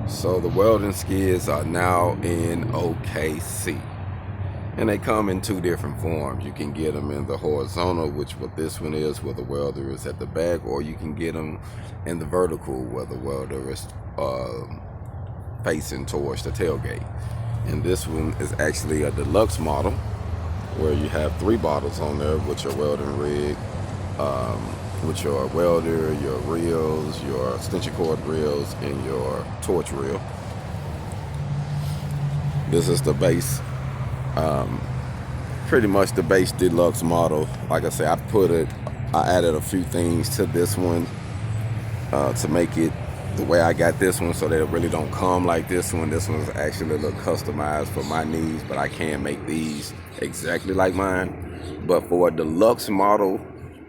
So the welding skids are now in OKC, and they come in two different forms. You can get them in the horizontal, which what this one is, where the welder is at the back, or you can get them in the vertical, where the welder is facing towards the tailgate. And this one is actually a deluxe model, where you have 3 bottles on there with your welding rig, with your welder, your reels, your extension cord reels, and your torch reel. This is the base, pretty much the base deluxe model. Like I said, I added a few things to this one to make it the way I got this one, so that it really don't come like this one. This one's actually a little customized for my needs, but I can't make these exactly like mine. But for a deluxe model,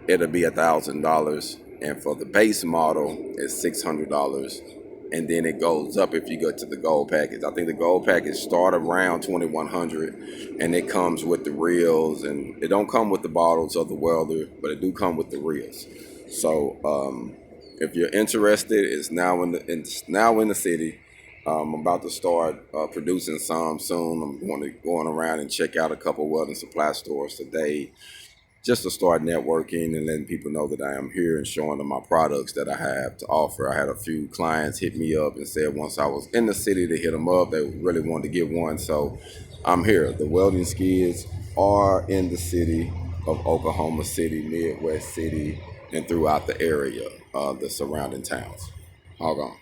it'll be $1,000, and for the base model, it's $600. And then it goes up if you go to the gold package. I think the gold package start around $2,100, and it comes with the reels, and it don't come with the bottles or the welder, but it do come with the reels. So if you're interested, it's now in the city. I'm about to start producing some soon. I'm going around and check out a couple welding supply stores today, just to start networking and letting people know that I am here and showing them my products that I have to offer. I had a few clients hit me up and said once I was in the city to hit them up, they really wanted to get one. So I'm here. The Welding Skids are in the city of Oklahoma City, Midwest City, and throughout the area, the surrounding towns. HogOn.